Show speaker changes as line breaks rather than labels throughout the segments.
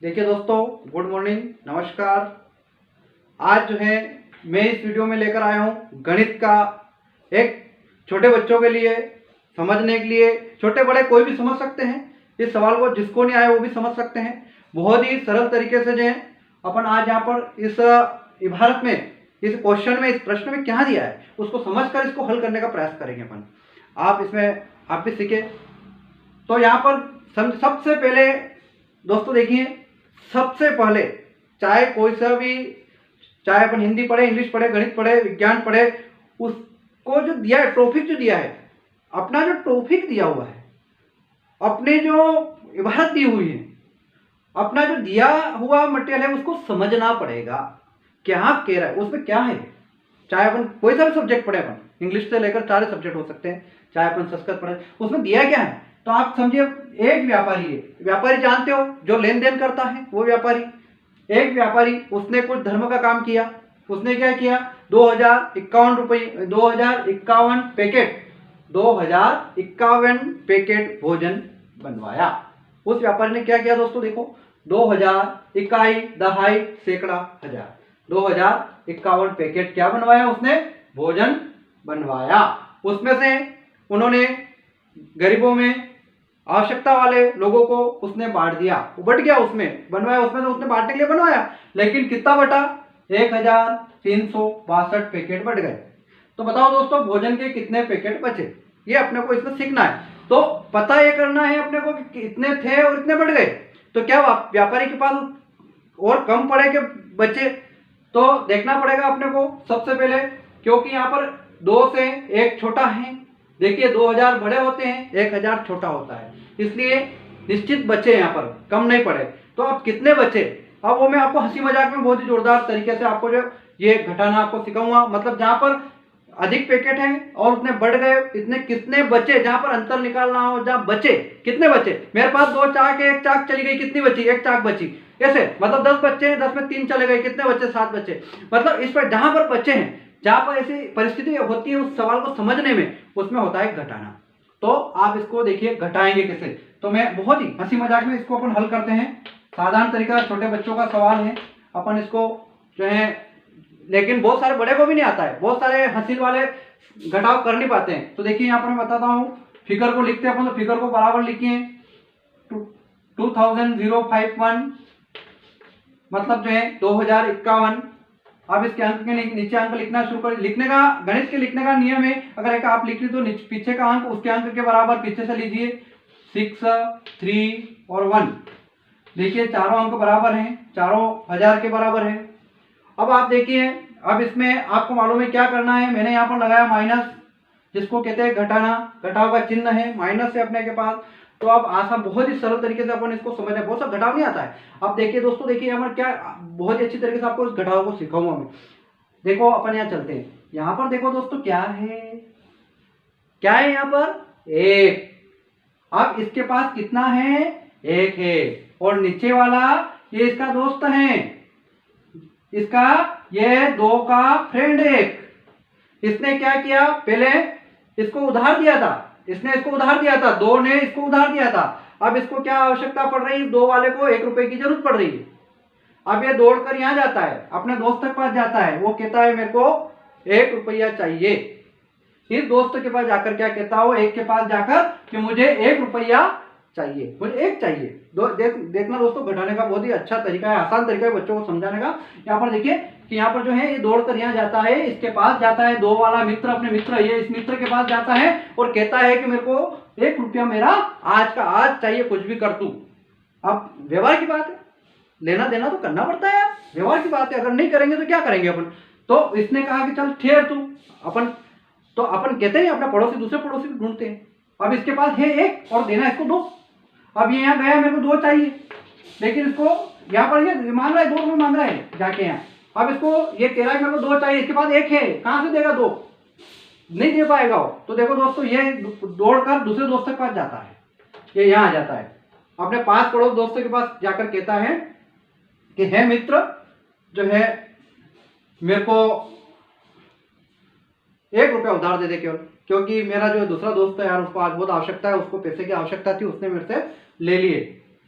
देखिए दोस्तों, good morning, नमस्कार। आज जो है मैं इस वीडियो में लेकर आया हूँ गणित का एक छोटे बच्चों के लिए समझने के लिए, छोटे बड़े कोई भी समझ सकते हैं इस सवाल को, जिसको नहीं आया वो भी समझ सकते हैं। बहुत ही सरल तरीके से जो है अपन आज यहाँ पर इस इबारत में, इस क्वेश्चन में, इस प्रश्न में क्या दिया है उसको समझकर इसको हल करने का प्रयास करेंगे अपन। आप इसमें आप भी सीखे। तो यहाँ पर सबसे पहले दोस्तों देखिए, सबसे पहले चाहे कोई सा भी, चाहे अपन हिंदी पढ़े, इंग्लिश पढ़े, गणित पढ़े, विज्ञान पढ़े, उसको जो दिया है, टॉपिक जो दिया है, अपना जो टॉपिक दिया हुआ है, अपने जो इबारत दी हुई है, अपना जो दिया हुआ मटेरियल है उसको समझना पड़ेगा। क्या कह रहा है उसमें, क्या है। चाहे अपन कोई सा भी सब्जेक्ट पढ़े, अपन इंग्लिश से लेकर सारे सब्जेक्ट हो सकते हैं, चाहे अपन संस्कृत पढ़े, उसमें दिया क्या है। तो आप समझिए, एक व्यापारी है, व्यापारी जानते हो जो लेन देन करता है वो व्यापारी। एक व्यापारी, उसने कुछ धर्म का काम किया। उसने क्या किया, 2051 रुपये, 2051 पैकेट, 2051 पैकेट भोजन बनवाया। उस व्यापारी ने क्या किया दोस्तों, देखो 2000 इकाई, दहाई, सैकड़ा, हजार, 2051 पैकेट क्या बनवाया उसने, भोजन बनवाया। उसमें से उन्होंने गरीबों में, आवश्यकता वाले लोगों को उसने बांट दिया, बट गया उसमें बनवाया, उसमें तो उसने बांटने के लिए बनवाया, लेकिन कितना बटा, 1362 पैकेट बट गए। तो बताओ दोस्तों, भोजन के कितने पैकेट बचे, ये अपने को इसमें सीखना है। तो पता ये करना है अपने को कि इतने थे और इतने बढ़ गए। तो क्या व्यापारी के पास और कम पड़े के बचे, तो देखना पड़ेगा अपने को सबसे पहले, क्योंकि यहाँ पर 2 से 1 छोटा है। देखिए 2000 बड़े होते हैं, 1000 छोटा होता है, इसलिए निश्चित बचे, यहाँ पर कम नहीं पड़े। तो अब कितने बचे, अब वो मैं आपको हंसी मजाक में बहुत ही जोरदार तरीके से आपको जो ये घटाना आपको सिखाऊंगा। मतलब जहां पर अधिक पैकेट है और उतने बढ़ गए, इतने कितने बचे, जहां पर अंतर निकालना हो, जहां बचे कितने बचे। मेरे पास 2 चाक है, 1 चाक चली गई, कितनी बची, 1 चाक बची। ऐसे मतलब 10 बच्चे हैं, 10 में 3 चले गए, कितने बचे, 7 बचे। मतलब इस पर जहां पर बचे हैं, जहां पर ऐसी परिस्थिति होती है उस सवाल को समझने में, उसमें होता है घटाना। तो आप इसको देखिए घटाएंगे कैसे। तो मैं बहुत ही हंसी मजाक में इसको अपन हल करते हैं। साधारण तरीका, छोटे बच्चों का सवाल है, अपन इसको जो है, लेकिन बहुत सारे बड़े को भी नहीं आता है, बहुत सारे हंसी वाले घटाव कर नहीं पाते हैं। तो देखिए यहाँ पर मैं बताता हूँ, फिगर को लिखते हैं अपन। तो फिगर को बराबर लिखिए, 2051 मतलब जो है 2051। अब इसके अंक के नीचे अंक लिखना शुरू कर। लिखने का, गणित के लिखने का नियम है, अगर एक आप लिख ली तो पीछे का अंक उसके अंक के बराबर पीछे से लीजिए। 6, 3 और 1। देखिए चारों अंक बराबर हैं, चारों 1000 के बराबर है। अब आप देखिए, अब इसमें आपको मालूम है क्या करना है। मैंने यहाँ पर लगाया माइनस, जिसको कहते हैं घटाना, घटाव का चिन्ह है, माइनस है अपने के पास। तो अब आसान, बहुत ही सरल तरीके से अपन इसको समझे, बहुत सब घटाव नहीं आता है। अब देखिए दोस्तों, देखिए यहाँ पर क्या, बहुत ही अच्छी तरीके से आपको इस घटाव को सिखाऊंगा मैं। देखो अपन यहाँ चलते हैं, यहाँ पर देखो दोस्तों क्या है, क्या है यहाँ पर, 1। अब इसके पास कितना है, 1 है, और नीचे वाला ये इसका दोस्त है, इसका ये 2 का फ्रेंड 1। इसने क्या किया, पहले इसको उधार दिया था, इसने इसको उधार दिया था, 2 ने इसको उधार दिया था। अब इसको क्या आवश्यकता पड़ रही है, 2 वाले को 1 रुपए की जरूरत पड़ रही है। अब ये दौड़कर यहां जाता है, अपने दोस्त के पास जाता है, वो कहता है मेरे को 1 रुपया चाहिए। इस दोस्त के पास जाकर क्या कहता हो, 1 के पास जाकर कि मुझे 1 रुपया चाहिए, मुझे 1 चाहिए। देखना दोस्तों, घटाने का बहुत ही अच्छा तरीका है, आसान तरीका है बच्चों को समझाने का। यहाँ पर देखिए कि यहाँ पर जो है ये दौड़कर यहाँ जाता है, इसके पास जाता है, 2 वाला मित्र, अपने मित्र, ये इस मित्र के पास जाता है और कहता है कि मेरे को 1 रुपया मेरा आज का आज चाहिए, कुछ भी कर तू। अब व्यवहार की बात है, लेना देना तो करना पड़ता है यार, व्यवहार की बात है, अगर नहीं करेंगे तो क्या करेंगे अपन। तो इसने कहा कि चल ठहर तू। अपन तो अपन कहते हैं अपना पड़ोसी, दूसरे पड़ोसी भी ढूंढते हैं। अब इसके पास है 1 और देना इसको 2। अब ये यहाँ गया, मेरे को 2 चाहिए, लेकिन इसको यहाँ पर ये मांग रहा है, 2 रुपये मांग रहा है जाके यहाँ। अब इसको ये कह रहा है मेरे को 2 चाहिए, इसके पास 1 है, कहां से देगा 2, नहीं दे पाएगा वो। तो देखो दोस्तों, ये दौड़कर दूसरे दोस्त के पास जाता है, ये यहाँ आ जाता है, अपने पास पड़ोस दोस्तों के पास जाकर कहता है कि है मित्र, जो है मेरे को 1 रुपया उधार दे दे केवल, क्योंकि मेरा जो दूसरा दोस्त है यार, उसको आज बहुत आवश्यकता है, उसको पैसे की आवश्यकता थी, उसने मेरे से ले लिए।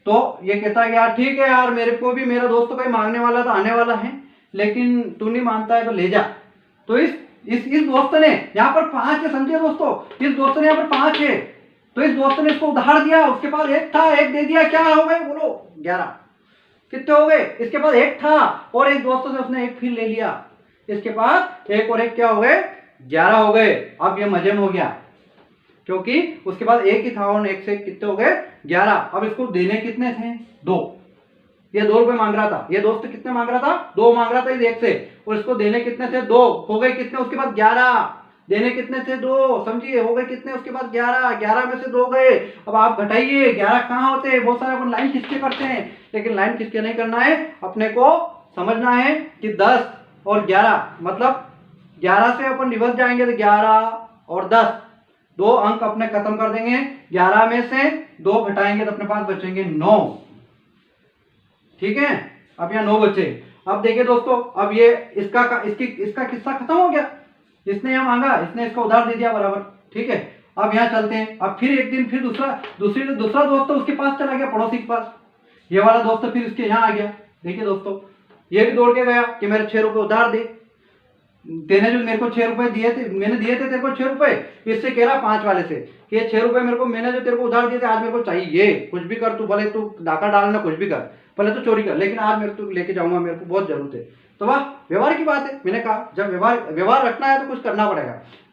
तो ये कहता है यार ठीक है यार, मेरे को भी मेरा दोस्त कोई मांगने वाला तो आने वाला है, लेकिन तू नहीं मानता है तो ले जा। तो इस दोस्त ने यहाँ पर 5 है, समझे दोस्तों, इस दोस्त ने यहाँ पर 5 है, तो इस दोस्त ने इसको उधार दिया, उसके पास 1 था, 1 दे दिया, क्या हो गए बोलो 11। कितने हो गए, इसके पास 1 था और इस दोस्त से उसने 1 फिर ले लिया, इसके पास 1 और 1 क्या हो गए 11 हो गए। अब ये मजे में हो गया क्योंकि उसके पास 1 ही था और 1 से कितने हो गए 11। अब इसको देने कितने थे 2, ये 2 रुपए मांग रहा था, ये दोस्त कितने मांग रहा था 2 मांग रहा था इस 1 से, और इसको देने कितने थे 2, हो गए कितने उसके पास 11, देने कितने थे 2, समझिए हो गए कितने उसके पास 11, 11 में से 2 गए। अब आप घटाइए 11 कहाँ होते हैं, बहुत सारे अपन लाइन खींच करते हैं, लेकिन लाइन खींच के नहीं करना है, अपने को समझना है कि 10 और 11 मतलब 11 से अपन रिवर्स जाएंगे तो 11 और 10 2 अंक अपने खत्म कर देंगे, 11 में से 2 घटाएंगे तो अपने पास बचेंगे 9। ठीक है, अब यहाँ 9 बचे। अब देखिए दोस्तों, अब ये इसका किस्सा खत्म हो गया, इसने यहाँ मांगा, इसने इसको उधार दे दिया बराबर। ठीक है, अब यहाँ चलते हैं, अब फिर एक दिन फिर दूसरा दोस्त उसके पास चला गया, पड़ोसी के पास, ये वाला दोस्त फिर इसके यहाँ आ गया। देखिए दोस्तों, ये भी दौड़ के गया कि मेरे 6 रुपए उधार दे, तेने जो मेरे को 6 रुपए दिए थे, मैंने दिए थे तेरे को 6 रुपए, इससे कह रहा 5 वाले से कि ये 6 रुपए मेरे को, मैंने जो तेरे को उधार दिए थे आज मेरे को चाहिए, कुछ भी कर तू, भले तू डाका डालना कुछ भी कर, भले तू चोरी कर, लेकिन आज मेरे को लेके जाऊंगा, मेरे को बहुत जरूरत है। तो वाह, व्यवहार की बात है, मैंने कहा जब व्यवहार रखना है तो कुछ करना पड़ेगा।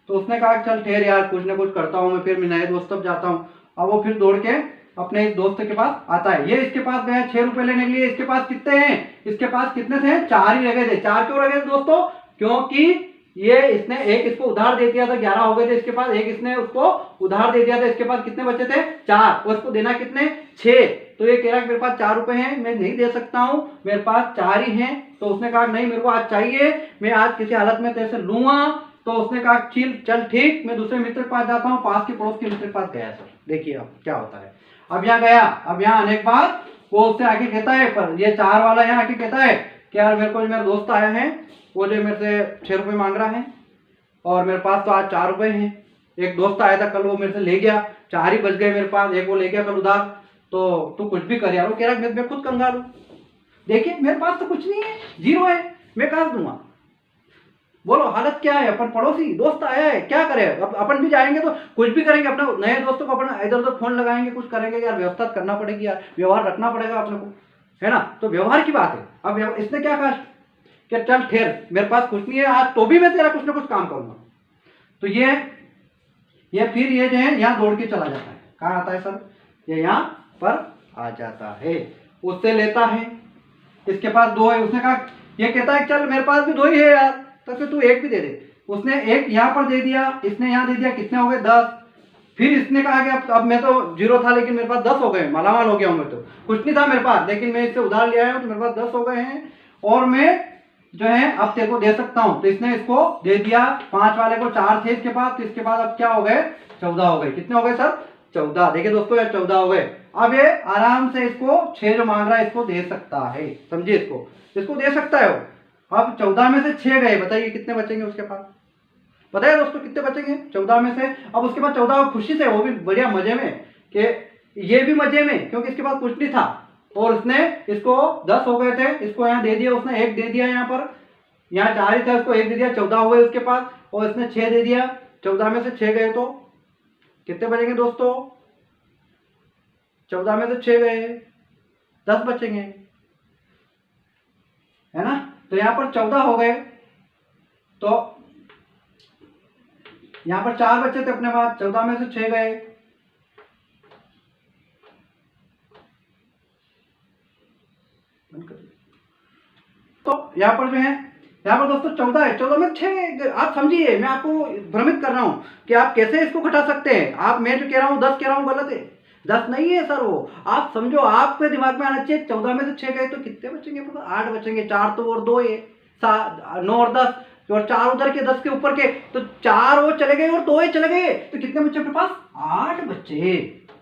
तो उसने कहा चल ठहर यार, कुछ ना कुछ करता हूँ मैं, फिर मैं नए दोस्त तब जाता हूँ। अब वो फिर दौड़ के अपने इस दोस्त के पास आता है, ये इसके पास गया 6 रुपए लेने के लिए, इसके पास कितने हैं, इसके पास कितने थे 4 ही रह गए थे। 4 क्यों रह गए थे दोस्तों, क्योंकि ये इसने 1 इसको उधार दे दिया था, 11 हो गए थे इसके पास, 1 इसने उसको उधार दे दिया था, इसके पास कितने बचे थे 4, और उसको देना कितने 6। तो ये कह रहा है मेरे पास 4 रुपए हैं, मैं नहीं दे सकता हूं, मेरे पास 4 ही हैं। तो उसने कहा नहीं मेरे को आज चाहिए, मैं आज किसी हालत में तेरे से लूंगा। तो उसने कहा चल ठीक, मैं दूसरे मित्र के पास जाता हूँ, पास के पड़ोस के मित्र के पास गया सर। देखिए अब क्या होता है, अब यहाँ गया, अब यहाँ आने के बाद वो उससे आके कहता है, पर ये 4 वाला यहाँ आके कहता है कि यार मेरे को मेरा दोस्त आया है, वो जो मेरे से 6 रुपए मांग रहा है, और मेरे पास तो आज 4 रुपए हैं, एक दोस्त आया था कल, वो मेरे से ले गया, 4 ही बच गए मेरे पास, 1 वो ले गया कल उधार, तो तू कुछ भी कर यार। वो कह रहा है मैं खुद कंगाल हूँ, देखिए मेरे पास तो कुछ नहीं है, 0 है, मैं कहाँ दूंगा, बोलो हालत क्या है। अपन पड़ोसी दोस्त आया है, क्या करे, अब अपन भी जाएंगे तो कुछ भी करेंगे, अपने नए दोस्तों को अपन इधर उधर फोन लगाएंगे, कुछ करेंगे यार, व्यवस्था करना पड़ेगी यार, व्यवहार रखना पड़ेगा अपने को, है ना। तो व्यवहार की बात है। अब इसने क्या कहा कि चल ठहर, मेरे पास कुछ नहीं है आज, तो भी मैं तेरा कुछ ना कुछ काम करूंगा। तो ये फिर ये जो है यहाँ दौड़ के चला जाता है, कहाँ आता है सर, ये यहाँ पर आ जाता है, उससे लेता है, इसके पास 2 है, उसने कहा, ये कहता है चल मेरे पास भी 2 ही है यार, तो फिर तू 1 भी दे दे। उसने 1 यहाँ पर दे दिया, इसने यहाँ दे दिया, कितने हो गए 10। फिर इसने कहा कि अब मैं तो 0 था, लेकिन मेरे पास 10 हो गए, मालामाल हो गया हूँ मैं, तो कुछ नहीं था मेरे पास, लेकिन मैं इससे उधार लिया हूँ तो मेरे पास 10 हो गए हैं, और मैं जो है अब तेरे को दे सकता हूँ। तो इसने इसको दे दिया, 5 वाले को 4 थे इसके पास, तो इसके बाद अब क्या हो गए 14 हो गए। कितने हो गए सर 14। देखिए दोस्तों यार 14 हो गए। अब ये आराम से इसको 6 जो मांग रहा है इसको दे सकता है, समझिए, इसको दे सकता है वो। अब 14 में से 6 गए, बताइए कितने बचेंगे उसके पास, पता है दोस्तों कितने बचेंगे 14 में से। अब उसके बाद 14 खुशी से, वो भी बढ़िया मजे में, कि ये भी मजे में क्योंकि इसके पास कुछ नहीं था, और उसने इसको 10 हो गए थे, इसको यहाँ दे दिया, उसने 1 दे दिया, यहाँ पर यहाँ 4 ही था, उसको 1 दे दिया, 14 हो गए उसके पास, और इसने 6 दे दिया, 14 में से 6 गए तो कितने बचेंगे दोस्तों, 14 में से 6 गए 10 बचेंगे, है ना। तो यहाँ पर 14 हो गए, तो यहाँ पर 4 बचे थे अपने पास, 14 में से 6 गए, तो यहाँ पर जो है, यहाँ पर दोस्तों 14 है, 14 में 6, आप समझिए, मैं आपको भ्रमित कर रहा हूँ कि आप कैसे इसको घटा सकते हैं। आप, मैं जो कह रहा हूँ 10 कह रहा हूँ, गलत है, 10 नहीं है सर वो, आप समझो, आपके दिमाग में आना चाहिए। 14 में से 6 गए तो कितने बचेंगे, 8 बचेंगे, 4 तो और 2 है, 9 और 10, और 4 उधर के 10 के ऊपर के, तो 4 वो चले गए और 2 ही चले गए, तो कितने बच्चे अपने पास 8 बच्चे।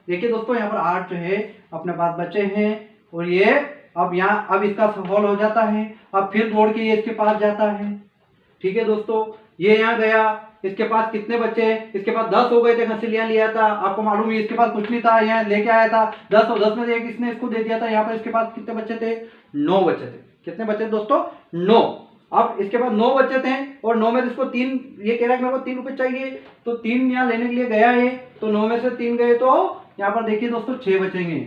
देखिए दोस्तों यहाँ पर 8 जो है अपने पास बचे हैं, और ये अब यहाँ, अब इसका सफल हो जाता है, अब फिर दौड़ के ये इसके पास जाता है। ठीक है दोस्तों, ये यहाँ गया, इसके पास कितने बच्चे हैं, इसके पास 10 हो गए थे, खसीलियां लिया था, आपको मालूम है, इसके पास कुछ नहीं था, यहाँ लेके आया था 10 और 10 में से एक इसने इसको दे दिया था। यहाँ पर इसके पास कितने बच्चे थे, 9 बच्चे थे। कितने बच्चे दोस्तों, 9। अब इसके पास 9 बच्चे थे और 9 में से इसको 3, ये कह रहा है मेरे को 3 रुपए चाहिए, तो 3 यहाँ लेने के लिए गया है, तो 9 में से 3 गए तो यहाँ पर देखिए दोस्तों 6 बचेंगे।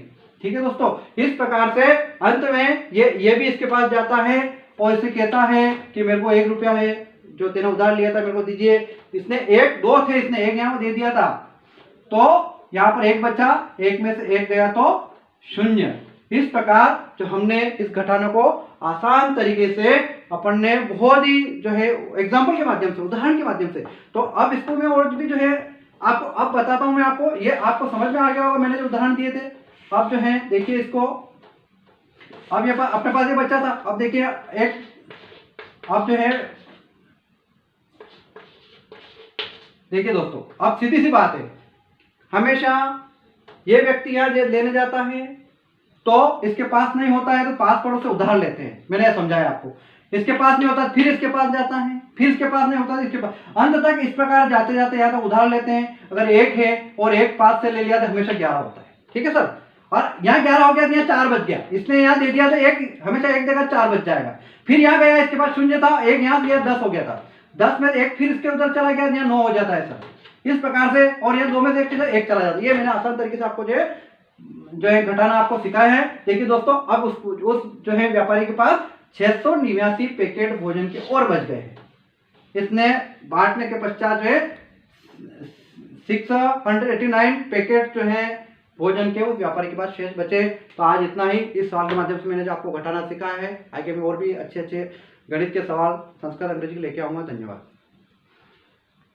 ठीक है दोस्तों, इस प्रकार से अंत में ये भी इसके पास जाता है और इसे कहता है कि मेरे को 1 रुपया है जो तेने उधार लिया था मेरे को दीजिए। इसने 2 थे, इसने 1 यहाँ दे दिया था, तो यहाँ पर 1 बचा, 1 में से 1 गया तो 0। इस प्रकार जो हमने इस घटाने को आसान तरीके से अपन ने बहुत ही जो है एग्जाम्पल के माध्यम से, उदाहरण के माध्यम से, तो अब इसको मैं और भी जो है आपको अब बताता हूं मैं आपको, ये आपको समझ में आ गया होगा मैंने जो उदाहरण दिए थे। अब जो है देखिए इसको, अब ये अपने पास ये बच्चा था, अब देखिए अब जो है देखिए दोस्तों, अब सीधी सी बात है, हमेशा ये व्यक्ति यहाँ लेने जाता है तो इसके पास नहीं होता है तो पास पड़ोस से उधार लेते हैं, मैंने यह समझाया आपको। इसके पास नहीं होता फिर इसके पास जाता है, फिर इसके पास नहीं होता तो इसके पास, अंत तक इस प्रकार जाते जाते या तो उधार लेते हैं। अगर 1 है और 1 पास से ले लिया तो हमेशा 11 होता है। ठीक है सर, और यहाँ 11 हो गया तो यहाँ 4 बच गया, इसने यहाँ दे दिया तो 1 हमेशा 1 देगा, 4 बच जाएगा। फिर यहाँ गया, इसके पास 0 था, 1 यहाँ दिया, 10 हो गया था, 10 में 1 फिर इसके उधर चला गया, यहाँ 9 हो जाता है सर। इस प्रकार से, और यहाँ 2 में से 1 चला जाता है। ये मैंने आसान तरीके से आपको जो है घटाना आपको सिखाया है। देखिए दोस्तों, अब उस जो है व्यापारी के पास 689 पैकेट भोजन के और बच गए हैं। इसने बांटने के पश्चात जो है 689 पैकेट जो है भोजन के उस व्यापारी के पास शेष बचे। तो आज इतना ही, इस सवाल के माध्यम से मैंने जो आपको घटाना सिखाया है। आगे मैं और भी अच्छे गणित के सवाल संस्कृत अंग्रेजी लेके आऊंगा। धन्यवाद।